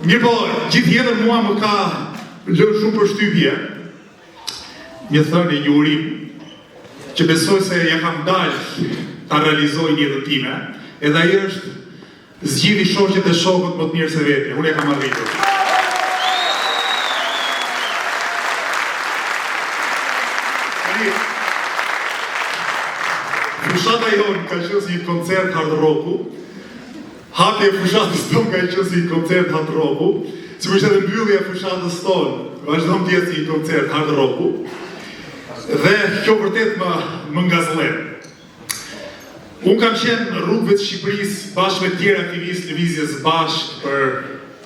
Mirë po, gjithë jetën mua më ka lërë shumë për shtypje. Një thënë një urim, që besoj se ja kam dalë ta realizoj jetën time, edhe ajo është zgjidhi shoqet e shokët më të mirë se vetja. Unë ja kam arritur. Fushata jonë ka qenë si një koncert hard rocku. Hapja e fushatës tonë ka qenë si një koncert hard rocku. Si më ishte edhe mbyllja e fushatës tonë, vazhdon të jetë si një koncert hard rocku. Dhe kjo vërtet më ngazëllen. Unë kam qenë në rrugëve të Shqipërisë bashkë me tjerë aktivistë lëvizjes bashkë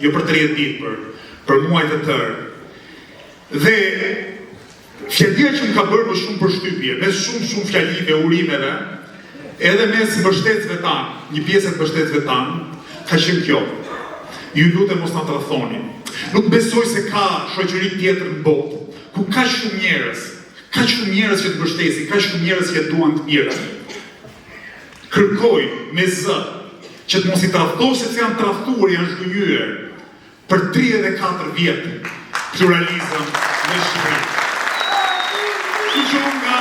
jo për 30 ditë, për muaj të tërë. Dhe fjalia që më ka bërë më shumë për shtypje, mes shumë fjalive, urimeve, edhe mes mbështetësve tanë, një pjesë të mbështetësve tanë, ka qenë kjo. Ju lutem mos na tradhoni. Nuk besoj se ka shoqëri tjetër në botë, ku ka shumë njerëz që të mbështesin, ka shumë njerëz që duan të mirën. Kërkoj me zë që të mos i tradhtosh sepse janë tradhtuar, janë zhgënjyer për 34 vjet pluralizëm në Shqipëri. Që nga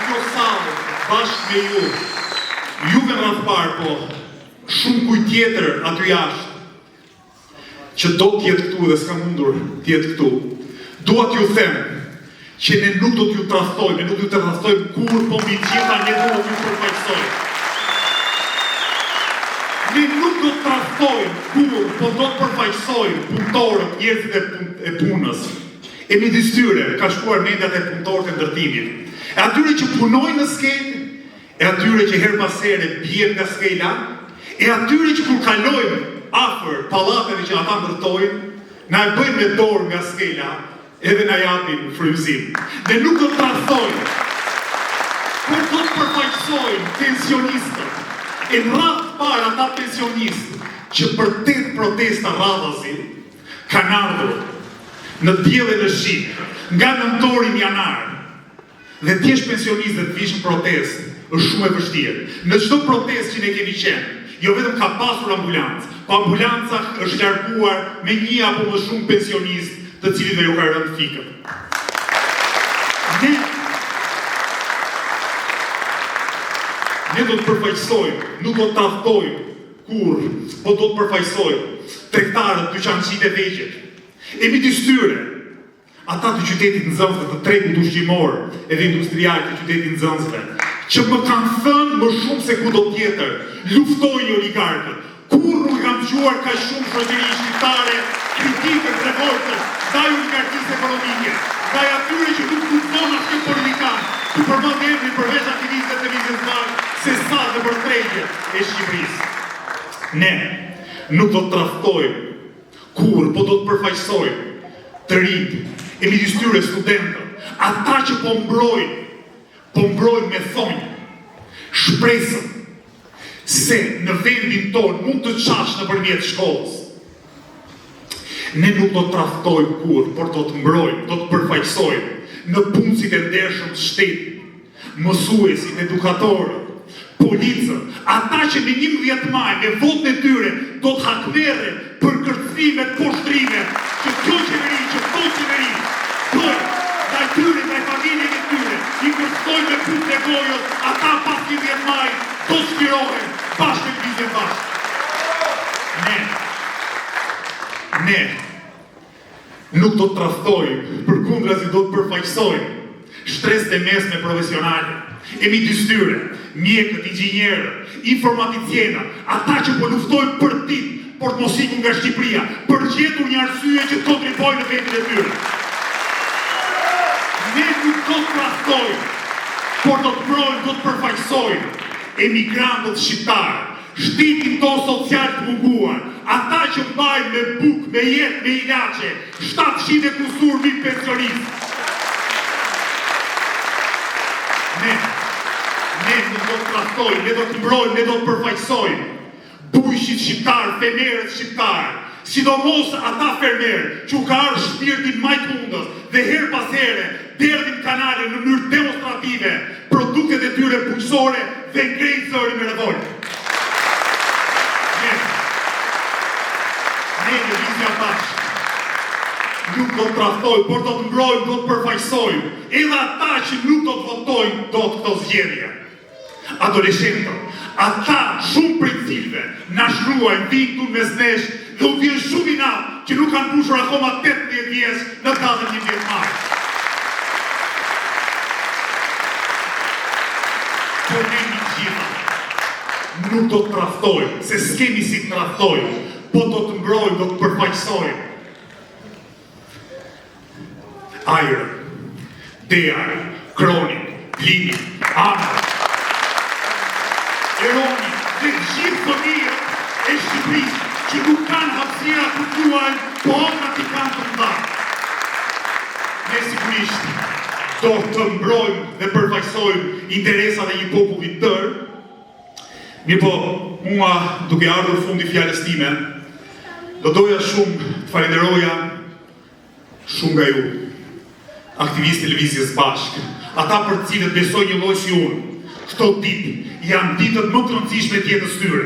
kjo sallë, bashkë me juve në radhë parë, po shumë kujt tjetër aty jashtë, që do t'jetë këtu dhe s'ka mundur t'jetë këtu, dua t'ju them që ne nuk do t'ju tradhtojmë, ne nuk do t'ju tradhtojmë kur, po mbi gjitha ne do t'ju përfaqësojmë. Ne nuk do të tradhtojmë kur, po do të përfaqësojmë punëtorët, njerëzit e punës. E midis tyre ka shkuar mendjat e punëtorët e ndërtimit. E atyre që punojnë në skelë, e atyre që her pas here bien nga skela, e atyre që kur kalojnë afër pallateve që ata ndërtojnë, na e bëjnë me dorë nga skela, edhe na japin frymëzim. Ne nuk do të tradhtojmë, por do të përfaqësojmë pensionistët. E në radhë parë ata pensionistë që për 8 protesta radhazi kanë ardhur në diell e në shi, nga nëntori në janar. Dhe t'jesh pensionist dhe të vish në protestë është shumë e vështirë. Në çdo protestë që ne kemi qenë, jo vetëm ka pasur ambulancë, po ambulanca është larguar me një apo më shumë pensionistë të cilëve ju ka rënë fikën. Ne do të përfaqësojmë, nuk do të tradhtojmë kur, po do të përfaqësojmë tregtarët, dyqançitë e vegjël. E midis tyre, ata të qytetit nxënësve, të tregut ushqimor edhe industrial të qytetit nxënësve, që më kanë thënë më shumë se kudo tjetër, luftojnë oligarkët. Kur nuk kam dëgjuar ka shumë shoqëri shqiptare kritikën, revoltën ndaj oligarkisë ekonomike, ndaj atyre që nuk kupton asnjë politikan, që përmend emrin përveç aktivistëve të lëvizjes bashkë, se sa dhe për tregjet e Shqipërisë. Ne nuk do të tradhtojmë kur, po do të përfaqësojmë të rinjt, e midis tyre studentët, ata që po mbrojnë me thonjë, shpresën se në vendin tonë mund të qash nëpërmjet shkollës. Ne nuk do të tradhtojmë kur, por do të mbrojmë, do të përfaqësojmë në punësit e ndershëm të shtetit, mësuesit, edukatorët, policën, ata që në 11 maj me votën e tyre do të hakmerren për kërcënimet, poshtrimet, që kjo qeveri, që këto qeveri, dojnë, ndaj tyre, ndaj familjeve e tyre, i kërcëtojnë me punë e gojës, ata pas 11 maj do të shpirohen bashkë me lëvizjen bashkë. Ne nuk do të tradhtojmë, përkundrazi do të përfaqësojmë shtresët e mesme profesionale, e midis tyre, mjekët, inxhinierët, informaticjenët, ata që po luftojnë për ditë, por të mos ikun nga Shqipëria, për gjetur një arsye që të kontribuojnë në vendin e tyre. Ne nuk do të tradhtojmë, por do të mbrojmë, do të përfaqësojmë emigrantët shqiptarë, shtetin tonë social të munguar, ata që mbajnë me bukë, me jetë, me ilaçe, 700 kusur mijë pensionistë. Ne nuk do të tradhtojmë, ne do të mbrojmë, ne do të përfaqësojmë bujshit shqiptarë, femerët shqiptarë, sidomos ata fermerë që u ka ardhur shpirtin më të hundës dhe her pas here derdhin kanale në mënyrë demonstrative produktet e tyre bujqësore dhe ngrejnë zërin me revoltë. ne lëvizja bashkë nuk do të traftojnë, por do të mbrojnë, do të përfaqësojnë, edhe ata që nuk do të votojnë, do të këto zgjedhje. Adoleshentët, ata shumë prej cilëve na shkruajnë, vinë këtu mes nesh dhe u vjen shumë i natë që nuk kanë mbushur akoma 18 vjeç në datën 11 mars. Po ne një gjitha nuk do të traftojnë, se s'kemi si të traftojnë, po do të mbrojnë, do të përfaqësojnë. Ajrë, Dejarë, Kroni, Lini, Ana, Eroni dhe gjithë fëmijët e Shqipërisë që nuk kanë hapësira kulturale, po ata i kanë të mëdha. Ne sigurisht do të mbrojmë dhe përfaqësojmë interesat e një populli tërë. Mirë po, mua duke ardhur fundi fjalës time, do doja shumë të falenderoja shumë nga ju, aktivistë televizjes bashkë, ata për të cilët besoj një lloj si unë. Këto ditë janë ditët më të rëndësishme të jetës tyre.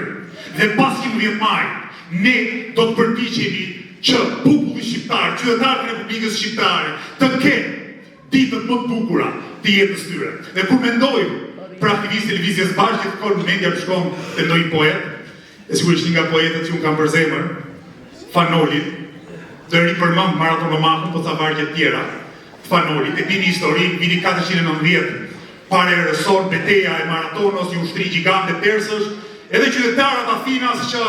Dhe pas 11 maj, ne do të përpiqemi që populli shqiptar, qytetarët e Republikës Shqiptare, të kenë ditët më të bukura të jetës tyre. Dhe kur mendojmë për aktivistë televizjes bashkë, gjithmonë në media më shkon te ndonjë poet, e sigurisht një nga poetët që unë kam për zemër, Fanolit, do ripërmend Maratondomahun, po ca vargje të tjera. Fanolit, e dini historinë, viti 490, pare rësor, beteja e Maratonos, një ushtri gjigante persësh, edhe qytetarët Athinas që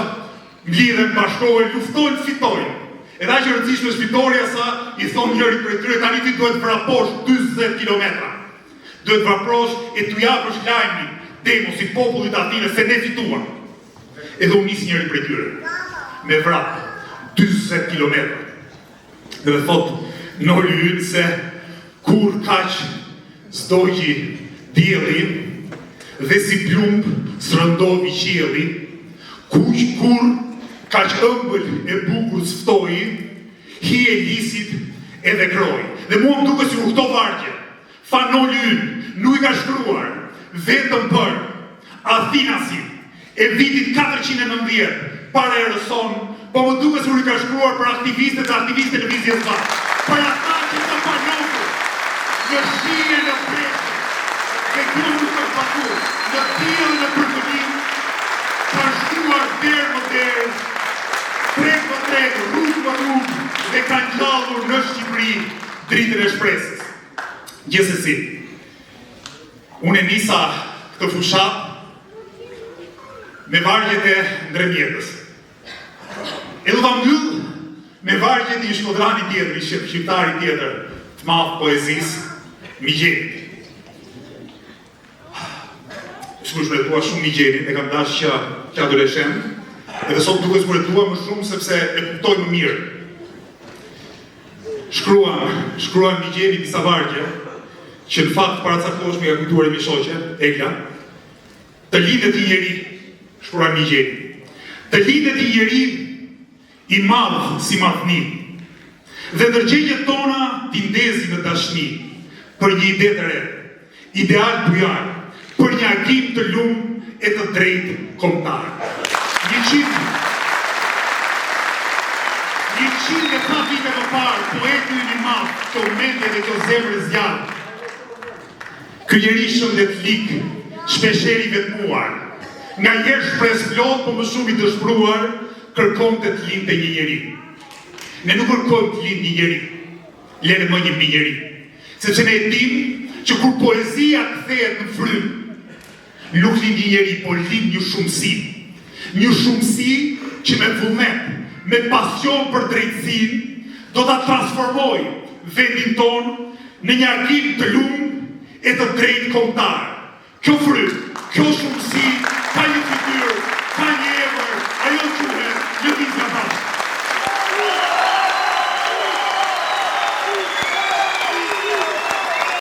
mblidhen, bashkohen, luftojnë, fitojnë. Edhe aq e rëndësishme është fitoria sa i thonë njëri prej tyre, tani ti duhet vraposh 40 kilometra. Duhet vraprosh e t'u japësh lajmin demosit popullit Athinës se ne fituam. Edhe u nis njëri prej tyre me vrap 40 kilometra. Dhe thotë Noli ynë se kur kaq s'dojgji dielli dhe si plumb s'rëndovi qielli, kur kaq ëmbël e bukur s'ftoi, hi e lisit edhe kroi. Dhe mua më duket sikur këto vargje Fanoli ynë nuk i ka shkruar vetëm për Athinasin e vitit 490 para erëson, po më duket sikur i ka shkruar për aktivistët e aktivistët e televizjes bashkë. Për ata që të panotur në shije në presë, dhe gjurë të pakur, në tjellë në përgënim, për shkuar derë më derë, treg më treg, rrugë më rrugë, dhe kanë gjallur në Shqipëri dritën e shpresës. Gjithsesi, unë e nisa këtë fushat me vargjet e ndërmjetës. E do ta mbyll me vargjet i shkodrani tjetër, i shqiptari tjetër, të madh poezisë, Migjelit. Sigurisht me tua shumë Migjelit, e kam dashur që adoleshent, edhe sot duhet të tua më shumë sepse e kuptoj më mirë. Shkruan Migjeli disa vargje, që në fakt paracakoshme ka kujtuar e mi shoqe, Egla, të lindet i njeri, shkruan Migjeli, të lindet i njeri i madhë si madhni, dhe ndërgjegjet tona t'i ndezi në dashni, për një ide të re, ideal bujar, për një agim të lumë e të drejtë kombëtar. 100 vite më parë, poeti i madh, të mendje dhe të zemrës zjarë, ky njeri shëndet lik, shpesheri vetmuar, nga njerë shpres plot, po më shumë i dëshpruar, kërkon të lindë një njeri. Ne nuk kërkon të lindë një njeri, lene më një njeri. Sepse ne e dim që kur poezia kthehet në frymë, nuk lind një njeri, po lind një shumësi. Një shumësi që me vullnet, me pasion për drejtësinë, do ta transformoj vendin tonë në një agim të lumë e të drejtë kombëtar. Kjo frymë, kjo shumësi ka një fytyrë